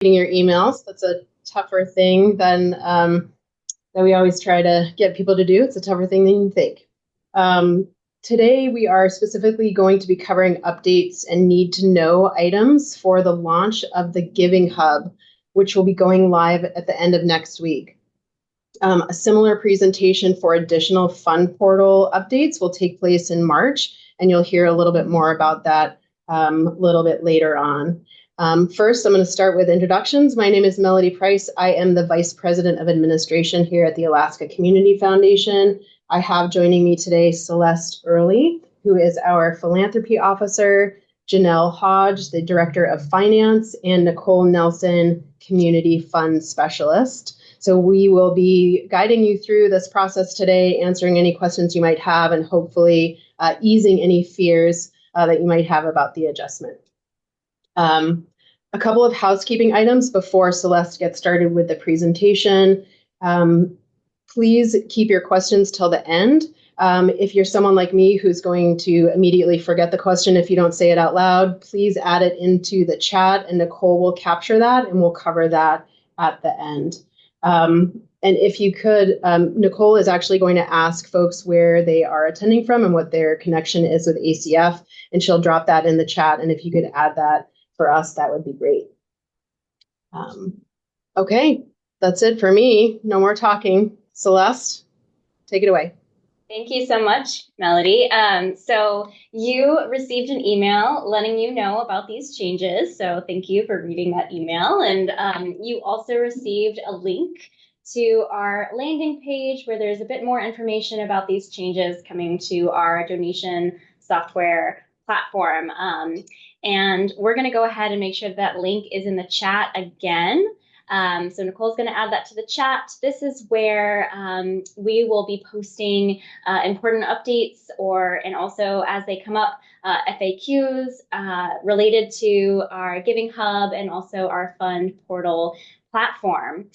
reading your emails. That's a tougher thing than that we always try to get people to do. It's a tougher thing than you think. Today, we are specifically going to be covering updates and need to know items for the launch of the Giving Hub, which will be going live at the end of next week. A similar presentation for additional fund portal updates will take place in March, and you'll hear a little bit more about that a little bit later on. First, I'm going to start with introductions. My name is Melody Price. I am the Vice President of Administration here at the Alaska Community Foundation. I have joining me today Celeste Early, who is our Philanthropy Officer, Janelle Hodge, the Director of Finance, and Nicole Nelson, Community Fund Specialist. So we will be guiding you through this process today, answering any questions you might have, and hopefully easing any fears that you might have about the adjustment. A couple of housekeeping items before Celeste gets started with the presentation. Please keep your questions till the end. If you're someone like me who's going to immediately forget the question if you don't say it out loud, please add it into the chat and Nicole will capture that and we'll cover that at the end. And if you could, Nicole is actually going to ask folks where they are attending from and what their connection is with ACF, and she'll drop that in the chat. And if you could add that for us, that would be great. Okay, that's it for me. No more talking. Celeste, take it away. Thank you so much, Melody. So you received an email letting you know about these changes. So thank you for reading that email. And you also received a link to our landing page where there's a bit more information about these changes coming to our donation software platform. And we're going to go ahead and make sure that link is in the chat again. So Nicole's going to add that to the chat. This is where we will be posting important updates and also as they come up, FAQs related to our Giving Hub and also our fund portal platform.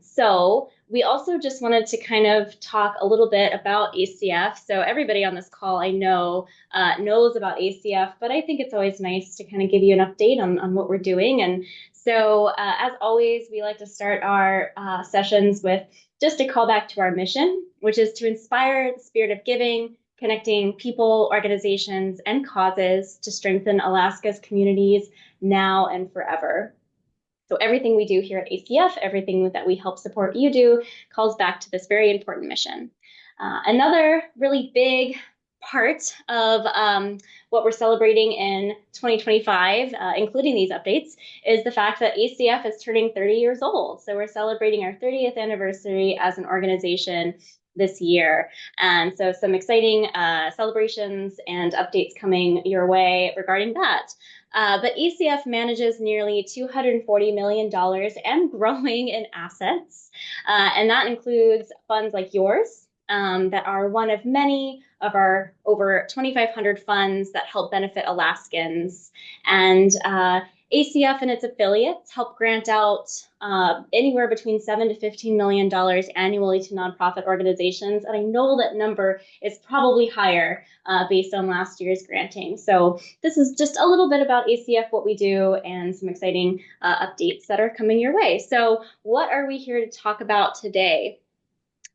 So we also just wanted to kind of talk a little bit about ACF. So everybody on this call I know knows about ACF, but I think it's always nice to kind of give you an update on what we're doing. And so as always, we like to start our sessions with just a call back to our mission, which is to inspire the spirit of giving, connecting people, organizations, and causes to strengthen Alaska's communities now and forever. So everything we do here at ACF, everything that we help support you do, calls back to this very important mission. Another really big part of what we're celebrating in 2025, including these updates, is the fact that ACF is turning 30 years old. So we're celebrating our 30th anniversary as an organization this year. And so some exciting celebrations and updates coming your way regarding that. But ACF manages nearly $240 million and growing in assets. And that includes funds like yours that are one of many of our over 2,500 funds that help benefit Alaskans. And ACF and its affiliates help grant out anywhere between $7 to $15 million annually to nonprofit organizations. And I know that number is probably higher based on last year's granting. So this is just a little bit about ACF, what we do, and some exciting updates that are coming your way. So what are we here to talk about today?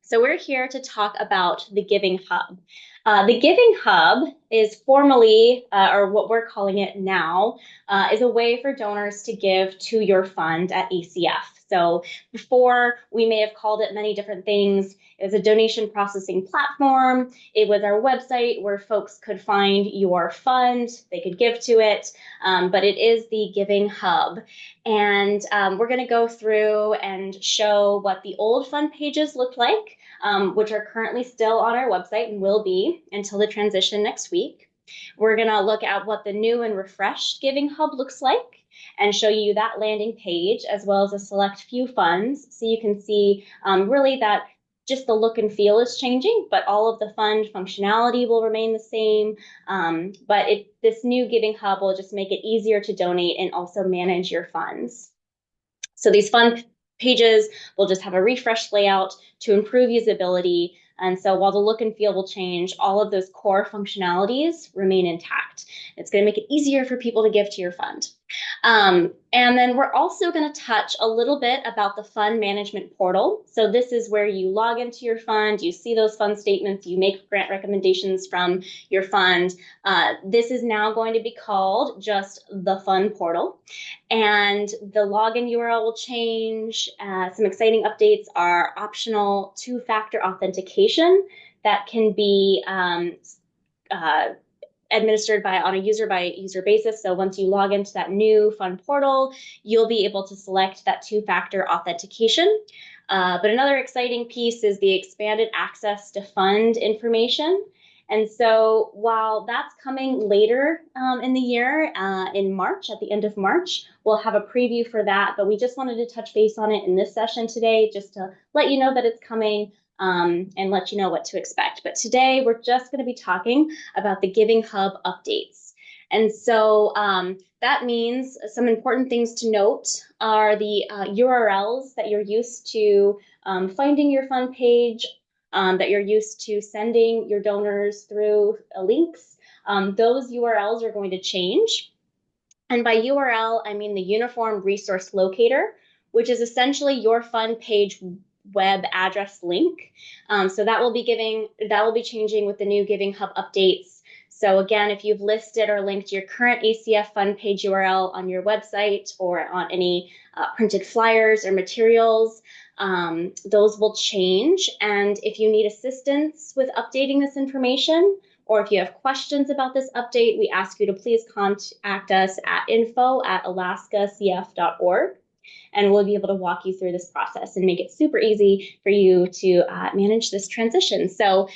So we're here to talk about the Giving Hub. The Giving Hub is formally, or what we're calling it now, is a way for donors to give to your fund at ACF. So before, we may have called it many different things. It was a donation processing platform. It was our website where folks could find your fund. They could give to it, but it is the Giving Hub. And we're going to go through and show what the old fund pages looked like, which are currently still on our website and will be until the transition next week. We're going to look at what the new and refreshed Giving Hub looks like and show you that landing page as well as a select few funds so you can see really that just the look and feel is changing, but all of the fund functionality will remain the same. But this new Giving Hub will just make it easier to donate and also manage your funds. So these fund pages will just have a refreshed layout to improve usability. And so while the look and feel will change, all of those core functionalities remain intact. It's going to make it easier for people to give to your fund. And then we're also going to touch a little bit about the fund management portal. So this is where you log into your fund, you see those fund statements, you make grant recommendations from your fund. This is now going to be called just the fund portal. And the login URL will change. Some exciting updates are optional two-factor authentication that can be uh, administered on a user basis. So once you log into that new fund portal, you'll be able to select that two-factor authentication. But another exciting piece is the expanded access to fund information. And so while that's coming later in the year, in March, at the end of March, we'll have a preview for that. But we just wanted to touch base on it in this session today, just to let you know that it's coming, and let you know what to expect. But today we're just going to be talking about the Giving Hub updates. And so that means some important things to note are the URLs that you're used to finding your fund page, that you're used to sending your donors through links. Those URLs are going to change. And by URL, I mean the Uniform Resource Locator, which is essentially your fund page web address link. So that will be changing with the new Giving Hub updates. So again, if you've listed or linked your current ACF fund page URL on your website or on any printed flyers or materials, those will change. And if you need assistance with updating this information, or if you have questions about this update, we ask you to please contact us at info@alaskacf.org, and we'll be able to walk you through this process and make it super easy for you to manage this transition. So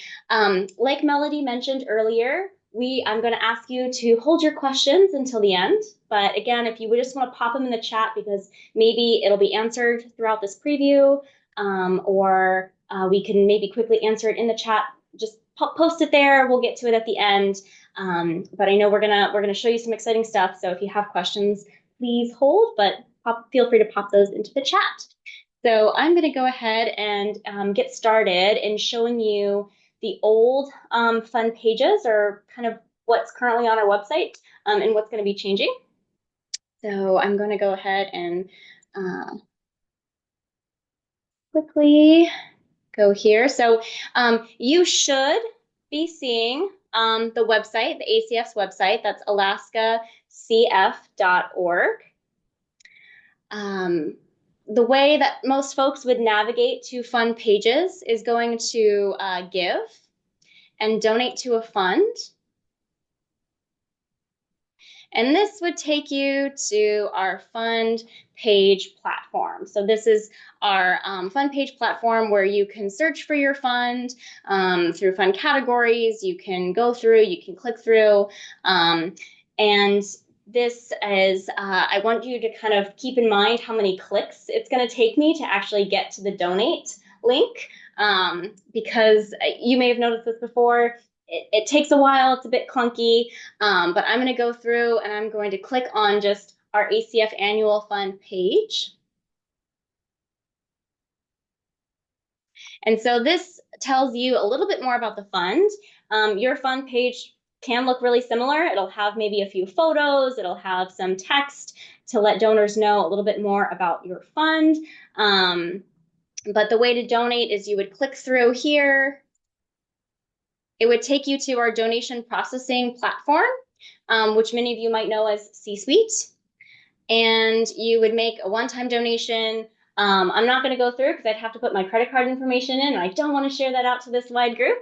like Melody mentioned earlier, I'm going to ask you to hold your questions until the end. But again, if you would just want to pop them in the chat, because maybe it'll be answered throughout this preview, or we can maybe quickly answer it in the chat. Just post it there. We'll get to it at the end. But I know we're gonna show you some exciting stuff. So if you have questions, please hold. But feel free to pop those into the chat. So I'm going to go ahead and get started in showing you the old fund pages, or kind of what's currently on our website, and what's going to be changing. So I'm going to go ahead and quickly go here. So you should be seeing the website, the ACF's website. That's alaskacf.org. The way that most folks would navigate to fund pages is going to give and donate to a fund. And this would take you to our fund page platform. So this is our fund page platform where you can search for your fund through fund categories. You can go through, you can click through, and this is, I want you to kind of keep in mind how many clicks it's going to take me to actually get to the donate link, because you may have noticed this before. It takes a while, it's a bit clunky, but I'm going to go through and I'm going to click on just our ACF annual fund page. And so this tells you a little bit more about the fund. Your fund page can look really similar. It'll have maybe a few photos, it'll have some text to let donors know a little bit more about your fund. But the way to donate is you would click through here. It would take you to our donation processing platform, which many of you might know as C-Suite. And you would make a one-time donation. I'm not going to go through because I'd have to put my credit card information in, and I don't want to share that out to this wide group.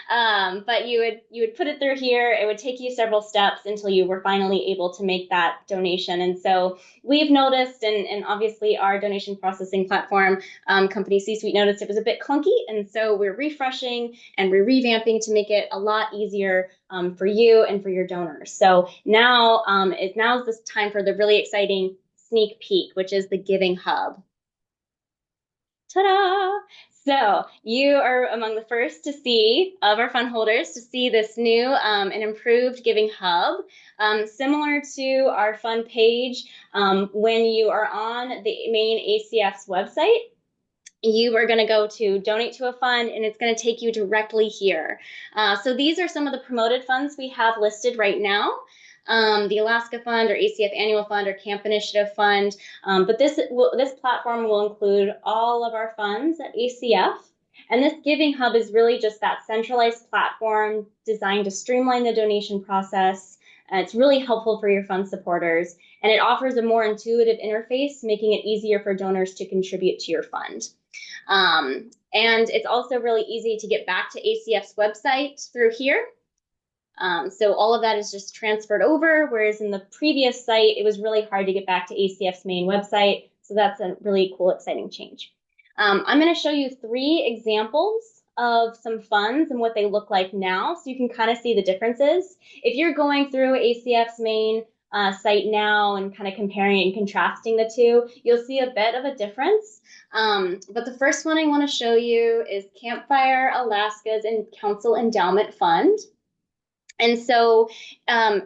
But you would put it through here. It would take you several steps until you were finally able to make that donation. And so we've noticed, and obviously our donation processing platform company C-Suite noticed it was a bit clunky, and so we're refreshing and we're revamping to make it a lot easier for you and for your donors. So now now's this time for the really exciting sneak peek, which is the Giving Hub. Ta-da! So you are among the first to see, of our fund holders, to see this new and improved Giving Hub. Similar to our fund page, when you are on the main ACF's website, you are going to go to donate to a fund, and it's going to take you directly here. So these are some of the promoted funds we have listed right now. the Alaska Fund or ACF Annual Fund or Camp Initiative Fund. But this platform will include all of our funds at ACF. And this Giving Hub is really just that centralized platform designed to streamline the donation process. It's really helpful for your fund supporters, and it offers a more intuitive interface, making it easier for donors to contribute to your fund. And it's also really easy to get back to ACF's website through here. So all of that is just transferred over, whereas in the previous site, it was really hard to get back to ACF's main website. So that's a really cool, exciting change. I'm going to show you 3 examples of some funds and what they look like now, so you can kind of see the differences. If you're going through ACF's main site now and kind of comparing and contrasting the two, you'll see a bit of a difference. But the first one I want to show you is Campfire Alaska's Council Endowment Fund. And so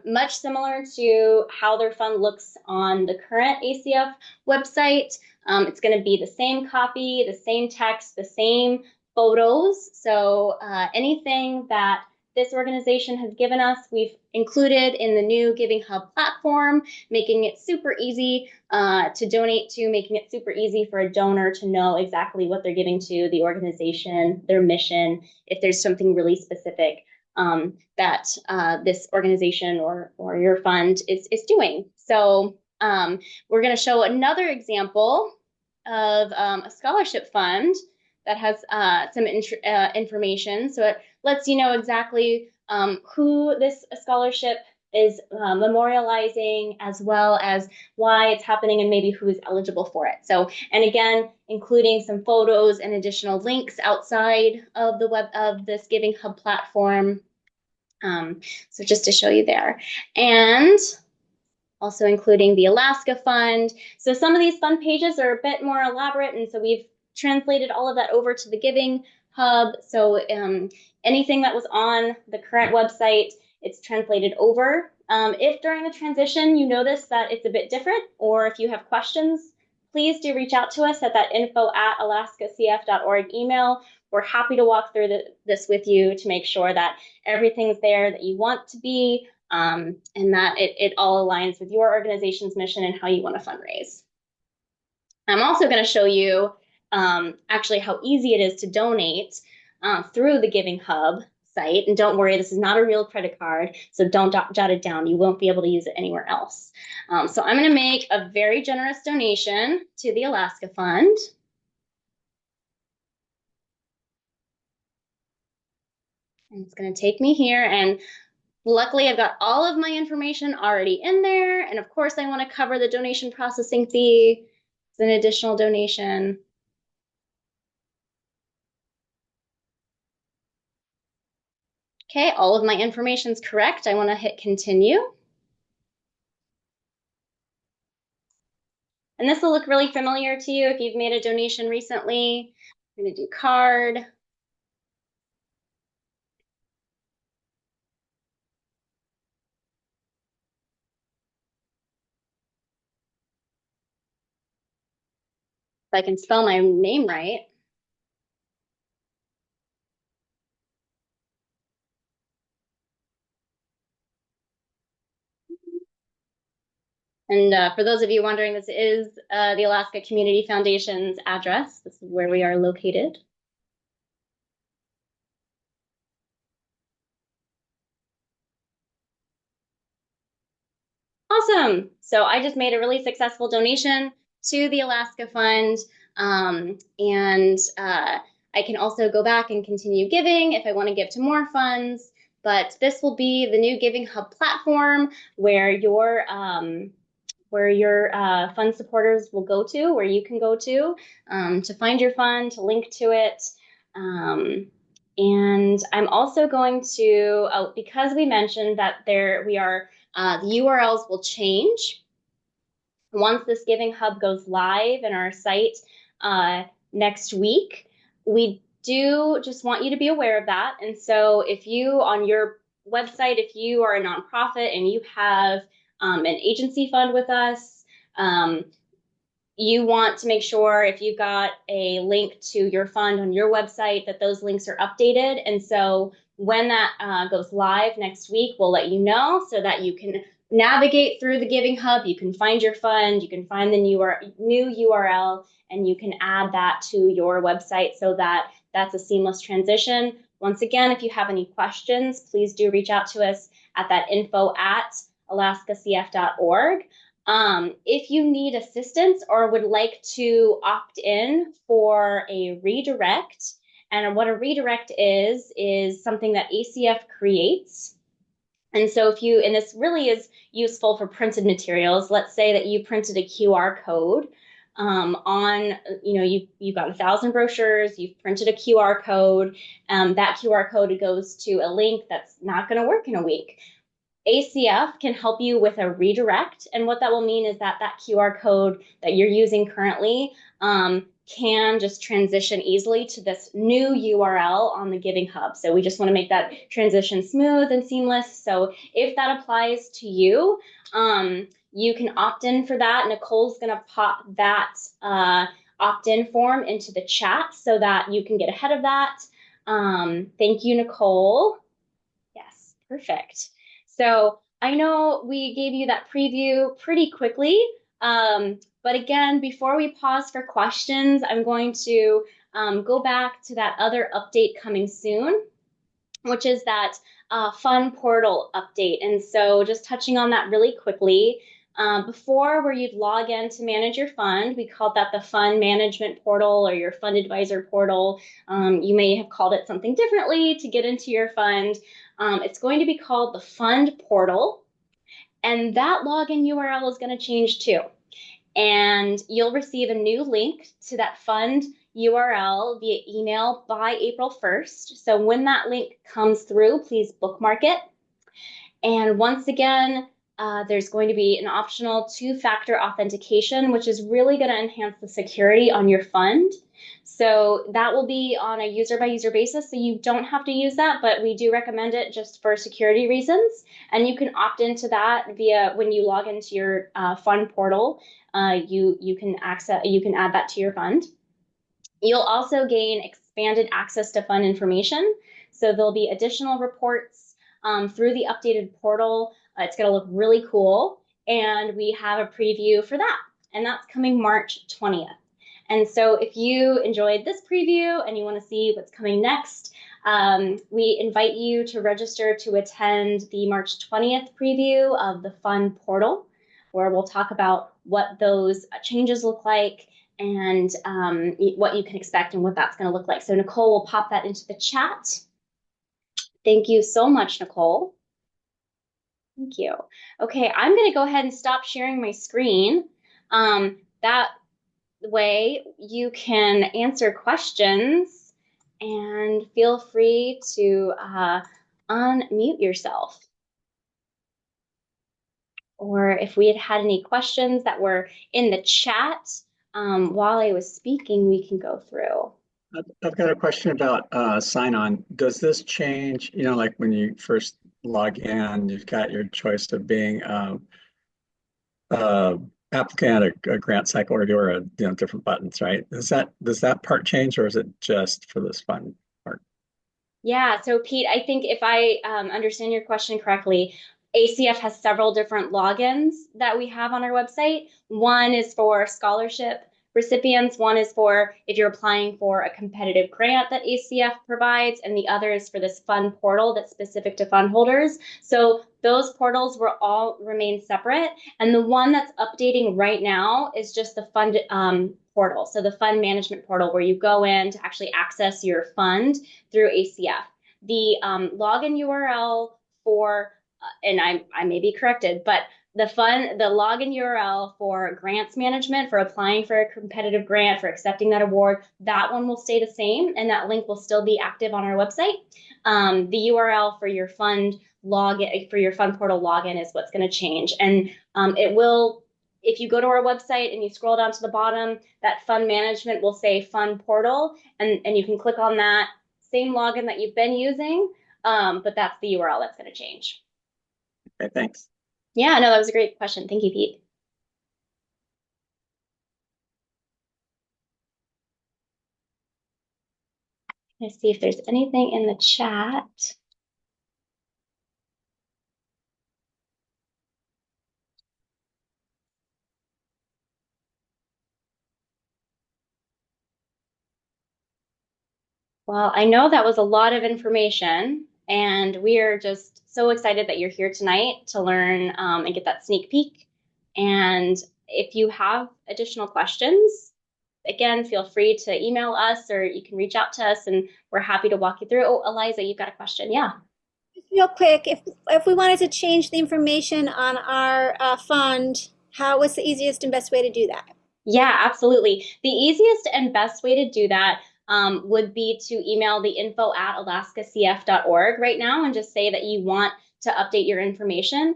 much similar to how their fund looks on the current ACF website, it's going to be the same copy, the same text, the same photos. So anything that this organization has given us, we've included in the new Giving Hub platform, making it super easy to donate to, making it super easy for a donor to know exactly what they're giving to, the organization, their mission, if there's something really specific that this organization or your fund is doing. So we're going to show another example of a scholarship fund that has some information. So it lets you know exactly who this scholarship is memorializing, as well as why it's happening and maybe who is eligible for it. So, and again, including some photos and additional links outside of the web of this Giving Hub platform. So just to show you there. And also including the Alaska Fund. So some of these fund pages are a bit more elaborate, and so we've translated all of that over to the Giving Hub. So anything that was on the current website, it's translated over. If during the transition you notice that it's a bit different, or if you have questions, please do reach out to us at that info@alaskacf.org email. We're happy to walk through this with you to make sure that everything's there that you want to be, and that it all aligns with your organization's mission and how you want to fundraise. I'm also going to show you actually how easy it is to donate through the Giving Hub site. And don't worry, this is not a real credit card, so don't jot it down. You won't be able to use it anywhere else. So I'm going to make a very generous donation to the Alaska Fund. And it's going to take me here, and luckily I've got all of my information already in there. And of course I want to cover the donation processing fee. It's an additional donation. Okay, all of my information is correct. I want to hit continue. And this will look really familiar to you if you've made a donation recently. I'm going to do card. If I can spell my name right. And for those of you wondering, this is the Alaska Community Foundation's address. This is where we are located. Awesome. So I just made a really successful donation to the Alaska Fund. And I can also go back and continue giving if I want to give to more funds. But this will be the new Giving Hub platform where your fund supporters will go to, where you can go to find your fund, to link to it. And I'm also going to, because we mentioned that the URLs will change once this Giving Hub goes live in our site next week. We do just want you to be aware of that. And so if you, on your website, if you are a nonprofit and you have an agency fund with us, you want to make sure if you've got a link to your fund on your website that those links are updated. And so when that goes live next week, we'll let you know so that you can navigate through the Giving Hub. You can find your fund, you can find the new URL, and you can add that to your website so that that's a seamless transition. Once again, if you have any questions, please do reach out to us at that info@alaskacf.org. If you need assistance or would like to opt in for a redirect, and what a redirect is something that ACF creates. And so and this really is useful for printed materials. Let's say that you printed a QR code you've got 1,000 brochures, you've printed a QR code. That QR code goes to a link that's not going to work in a week. ACF can help you with a redirect. And what that will mean is that that QR code that you're using currently can just transition easily to this new URL on the Giving Hub. So we just want to make that transition smooth and seamless. So if that applies to you, you can opt in for that. Nicole's going to pop that opt-in form into the chat so that you can get ahead of that. Thank you, Nicole. Yes, perfect. So I know we gave you that preview pretty quickly, but again, before we pause for questions, I'm going to go back to that other update coming soon, which is that fund portal update. And so just touching on that really quickly, before where you'd log in to manage your fund, we called that the fund management portal or your fund advisor portal. You may have called it something differently to get into your fund. It's going to be called the fund portal, and that login URL is going to change too. And you'll receive a new link to that fund URL via email by April 1st. So when that link comes through, please bookmark it. And once again, there's going to be an optional two-factor authentication, which is really going to enhance the security on your fund. So that will be on a user-by-user basis, so you don't have to use that, but we do recommend it just for security reasons. And you can opt into that via when you log into your fund portal. You can add that to your fund. You'll also gain expanded access to fund information. So there'll be additional reports through the updated portal. It's going to look really cool. And we have a preview for that. And that's coming March 20th. And so if you enjoyed this preview and you want to see what's coming next, we invite you to register to attend the March 20th preview of the fund portal, where we'll talk about what those changes look like and what you can expect and what that's going to look like. So Nicole will pop that into the chat. Thank you so much, Nicole. Thank you. Okay, I'm going to go ahead and stop sharing my screen. That way you can answer questions and feel free to unmute yourself. Or if we had any questions that were in the chat while I was speaking, we can go through. I've got a question about sign-on. Does this change, like when you first log in, you've got your choice of being applicant, a grant cycle, or different buttons, right? Does that part change, or is it just for this fund part? Yeah, so Pete, I think if I understand your question correctly, ACF has several different logins that we have on our website. One is for scholarship recipients, one is for if you're applying for a competitive grant that ACF provides, and the other is for this fund portal that's specific to fund holders. So those portals will all remain separate. And the one that's updating right now is just the fund portal. So the fund management portal where you go in to actually access your fund through ACF. The login URL for, and I may be corrected, but the login URL for grants management, for applying for a competitive grant, for accepting that award, that one will stay the same, and that link will still be active on our website. The URL for your fund login, for your fund portal login, is what's going to change, and it will. If you go to our website and you scroll down to the bottom, that fund management will say fund portal, and you can click on that same login that you've been using, but that's the URL that's going to change. Okay, thanks. Yeah, no, that was a great question. Thank you, Pete. Let's see if there's anything in the chat. Well, I know that was a lot of information, and we are just so excited that you're here tonight to learn and get that sneak peek. And if you have additional questions, again, feel free to email us or you can reach out to us and we're happy to walk you through. Oh, Eliza, you've got a question. Yeah. Just real quick, if we wanted to change the information on our fund, what's the easiest and best way to do that? Yeah, absolutely. The easiest and best way to do that would be to email the info@alaskacf.org right now and just say that you want to update your information.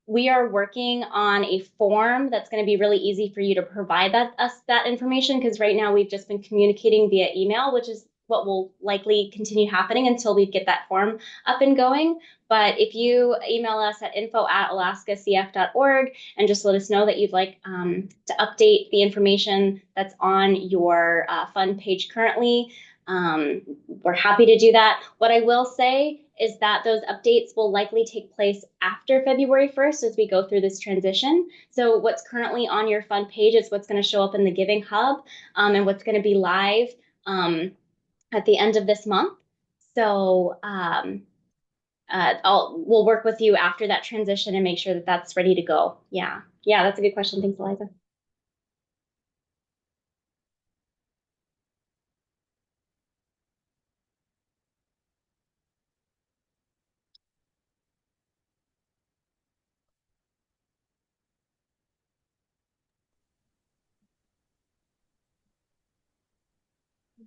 We are working on a form that's going to be really easy for you to provide us that information because right now we've just been communicating via email, which is what will likely continue happening until we get that form up and going. But if you email us at info@alaskacf.org and just let us know that you'd like to update the information that's on your fund page currently. We're happy to do that. What I will say is that those updates will likely take place after February 1st as we go through this transition. So what's currently on your fund page is what's going to show up in the Giving Hub and what's going to be live at the end of this month. So we'll work with you after that transition and make sure that that's ready to go. Yeah. Yeah, that's a good question. Thanks, Eliza.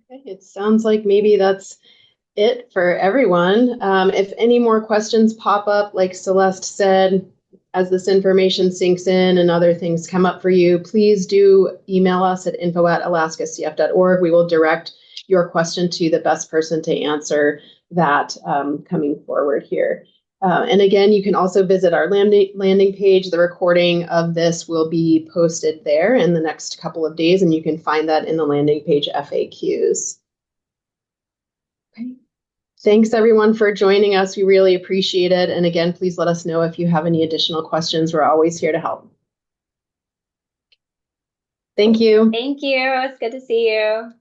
Okay, it sounds like maybe that's it for everyone. If any more questions pop up, like Celeste said, as this information sinks in and other things come up for you, please do email us at info@alaskacf.org. We will direct your question to the best person to answer that coming forward here. And again, you can also visit our landing page. The recording of this will be posted there in the next couple of days, and you can find that in the landing page FAQs. Okay. Thanks everyone for joining us. We really appreciate it. And again, please let us know if you have any additional questions. We're always here to help. Thank you. Thank you. It's good to see you.